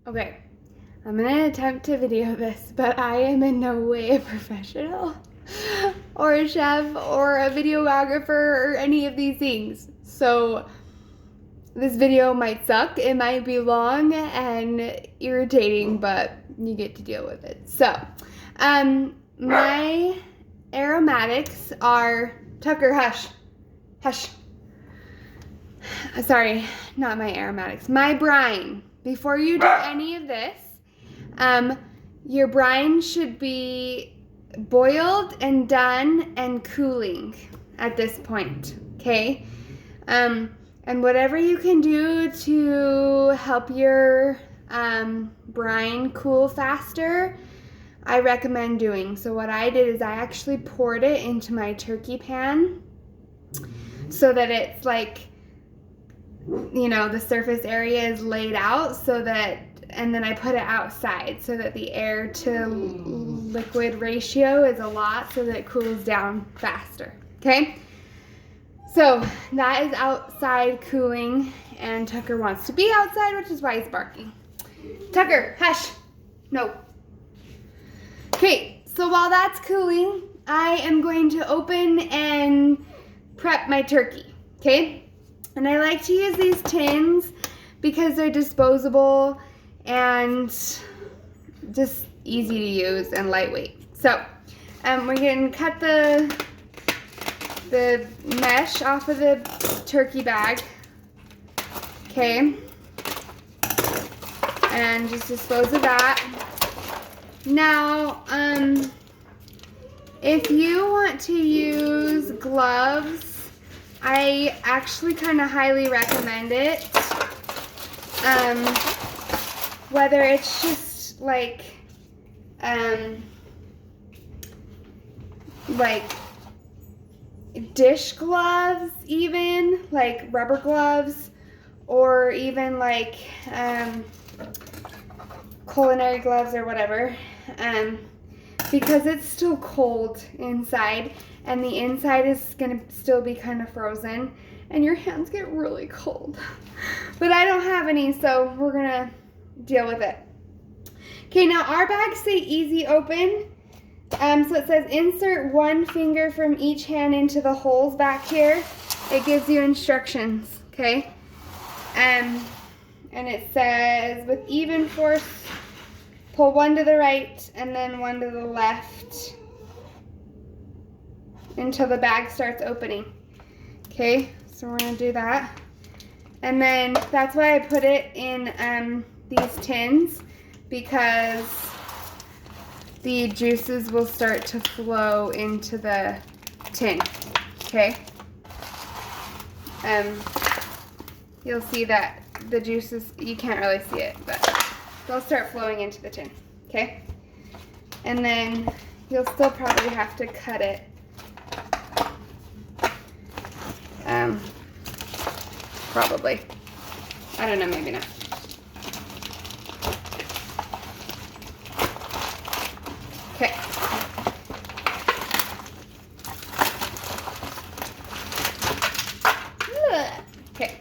Okay, I'm gonna attempt to video this, but I am in no way a professional or a chef or a videographer or any of these things. So this video might suck, it might be long and irritating, but you get to deal with it. So, my aromatics are, Tucker, hush, hush. Sorry, not my aromatics, my brine. Before you do any of this, your brine should be boiled and done and cooling at this point, okay? And whatever you can do to help your brine cool faster, I recommend doing. So what I did is I actually poured it into my turkey pan so that it's like, you know, the surface area is laid out so that, and then I put it outside so that the air to liquid ratio is a lot so that it cools down faster, okay? So that is outside cooling, and Tucker wants to be outside, which is why he's barking. Tucker, hush. No. Okay, so while that's cooling, I am going to open and prep my turkey, okay? And I like to use these tins because they're disposable and just easy to use and lightweight. So we're going to cut the mesh off of the turkey bag, okay? And just dispose of that. Now, if you want to use gloves, I actually kind of highly recommend it. Whether it's just like dish gloves, even like rubber gloves, or even like culinary gloves or whatever, because it's still cold inside and the inside is gonna still be kind of frozen and your hands get really cold. But I don't have any, so we're gonna deal with it. Okay, now our bags say easy open. So it says insert one finger from each hand into the holes back here. It gives you instructions, okay? And it says with even force, pull one to the right and then one to the left until the bag starts opening. Okay, so we're gonna do that. And then that's why I put it in these tins, because the juices will start to flow into the tin, okay? You'll see that the juices, you can't really see it, but they'll start flowing into the tin, okay? And then you'll still probably have to cut it. Probably. I don't know, maybe not. Okay. Okay.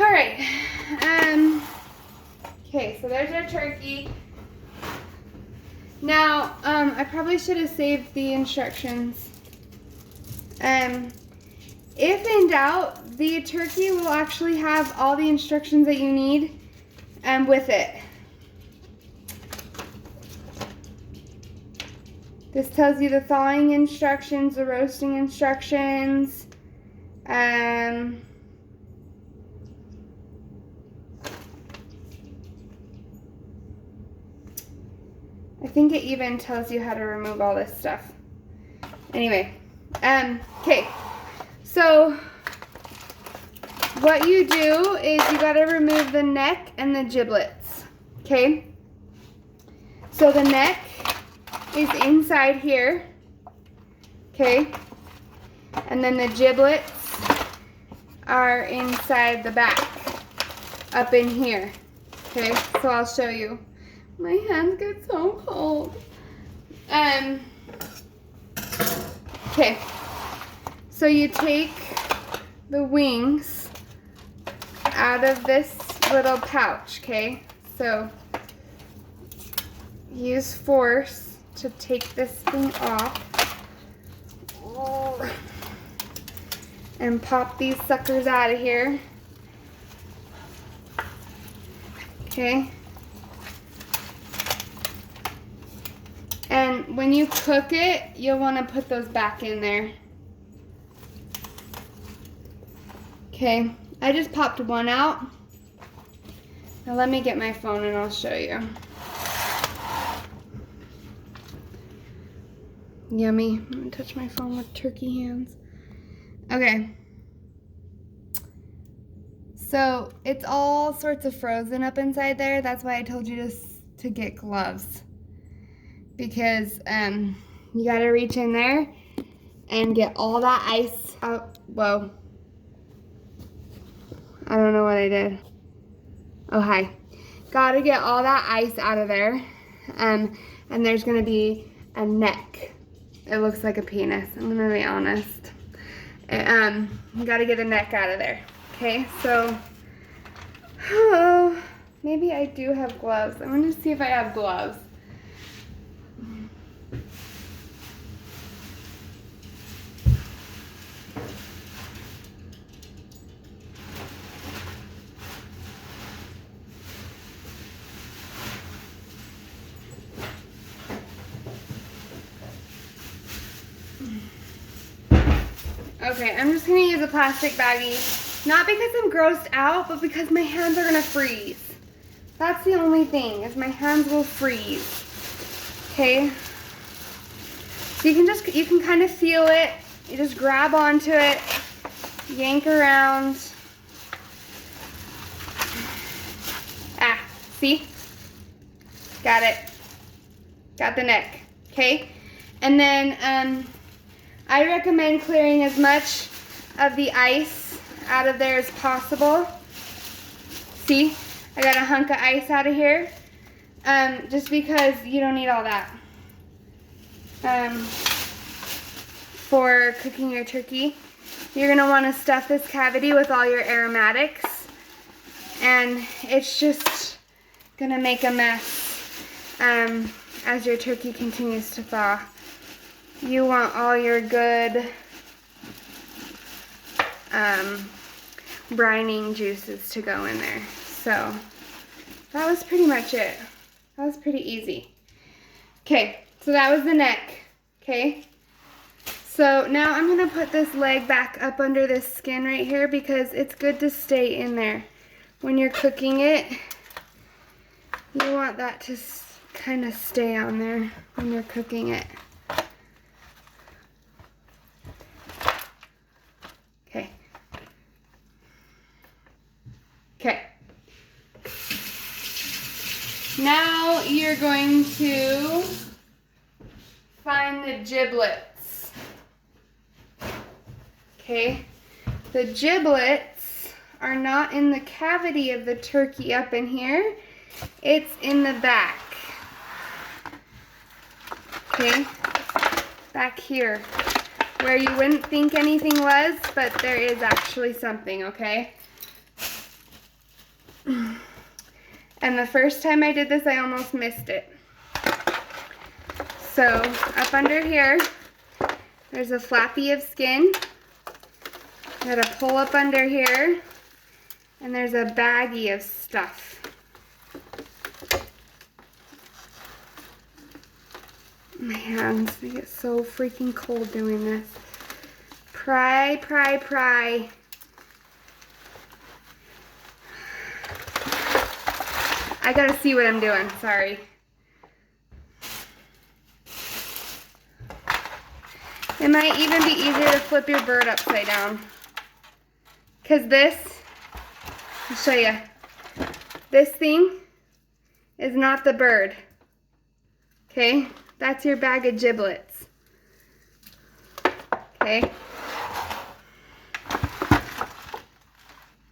All right. Okay, so there's our turkey. Now, I probably should have saved the instructions. If in doubt, the turkey will actually have all the instructions that you need with it. This tells you the thawing instructions, the roasting instructions. I think it even tells you how to remove all this stuff. Anyway, okay, so what you do is you gotta remove the neck and the giblets, okay? So the neck is inside here, okay? And then the giblets are inside the back, up in here, okay? So I'll show you. My hands get so cold. Okay. So you take the wings out of this little pouch, okay? So use force to take this thing off. And pop these suckers out of here. Okay. And when you cook it, you'll want to put those back in there. Okay, I just popped one out. Now let me get my phone and I'll show you. Yummy. I'm gonna touch my phone with turkey hands. Okay. So it's all sorts of frozen up inside there. That's why I told you to get gloves. Because you gotta reach in there and get all that ice out. Whoa. I don't know what I did. Oh, hi. Gotta get all that ice out of there. And there's gonna be a neck. It looks like a penis, I'm gonna be honest. You gotta get a neck out of there. Okay, so, oh, maybe I do have gloves. I'm gonna see if I have gloves. Okay, I'm just gonna use a plastic baggie. Not because I'm grossed out, but because my hands are gonna freeze. That's the only thing, is my hands will freeze. Okay? So you can kind of feel it. You just grab onto it, yank around. Ah, see? Got it. Got the neck, okay? And then, I recommend clearing as much of the ice out of there as possible. See, I got a hunk of ice out of here, just because you don't need all that for cooking your turkey. You're gonna wanna stuff this cavity with all your aromatics, and it's just gonna make a mess as your turkey continues to thaw. You want all your good brining juices to go in there. So that was pretty much it. That was pretty easy. Okay, so that was the neck, okay? So now I'm gonna put this leg back up under this skin right here because it's good to stay in there. When you're cooking it, you want that to kind of stay on there when you're cooking it. Okay. Okay. Now you're going to find the giblets. Okay. The giblets are not in the cavity of the turkey up in here. It's in the back. Okay. Back here. Where you wouldn't think anything was, but there is actually something, okay? And the first time I did this, I almost missed it. So, up under here, there's a flappy of skin. You gotta pull up under here, and there's a baggie of stuff. My hands, they get so freaking cold doing this. Pry, pry, pry. I gotta see what I'm doing, sorry. It might even be easier to flip your bird upside down. Because this, I'll show you. This thing is not the bird. Okay? That's your bag of giblets. Okay?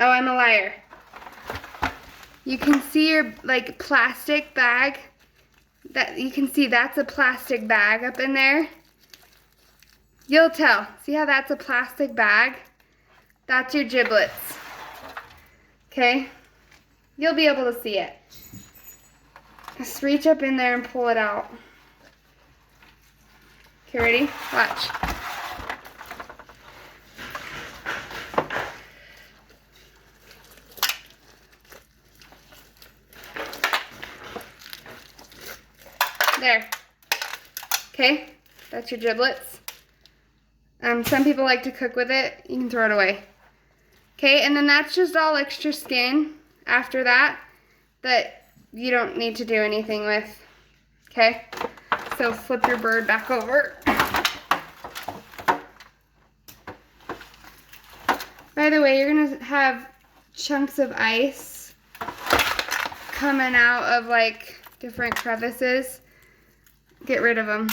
Oh, I'm a liar. You can see your like plastic bag. That you can see that's a plastic bag up in there. You'll tell. See how that's a plastic bag? That's your giblets. Okay? You'll be able to see it. Just reach up in there and pull it out. Okay, ready? Watch. There. Okay, that's your giblets. Some people like to cook with it. You can throw it away. Okay, and then that's just all extra skin after that you don't need to do anything with. Okay, so flip your bird back over. By the way, you're gonna have chunks of ice coming out of like different crevices. Get rid of them.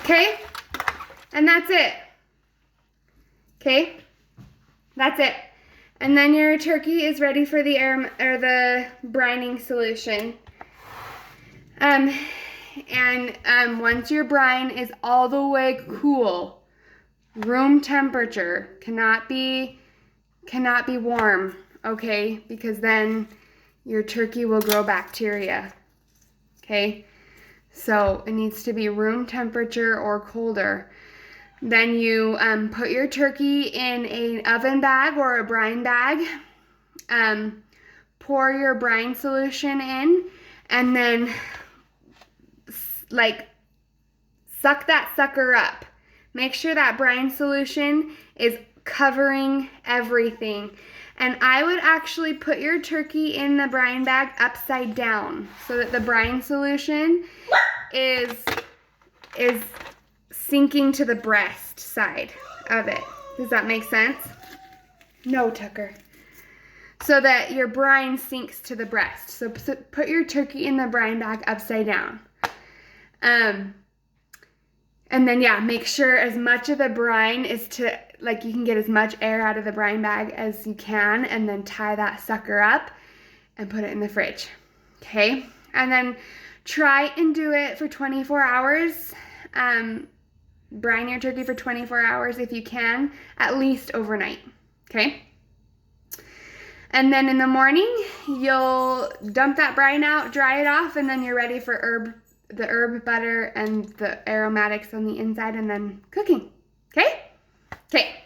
Okay, and that's it. Okay, that's it. And then your turkey is ready for the brining solution. Once your brine is all the way cool, room temperature, cannot be warm, okay? Because then your turkey will grow bacteria, okay? So it needs to be room temperature or colder. Then you put your turkey in an oven bag or a brine bag. Pour your brine solution in, and then like suck that sucker up. Make sure that brine solution is covering everything. And I would actually put your turkey in the brine bag upside down so that the brine solution is sinking to the breast side of it. Does that make sense? No, Tucker. So that your brine sinks to the breast. So put your turkey in the brine bag upside down. And then, yeah, make sure as much of the brine is you can get as much air out of the brine bag as you can, and then tie that sucker up and put it in the fridge. Okay? And then try and do it for 24 hours. Brine your turkey for 24 hours if you can, at least overnight, okay? And then in the morning, you'll dump that brine out, dry it off, and then you're ready for the herb butter and the aromatics on the inside, and then cooking, okay? Okay.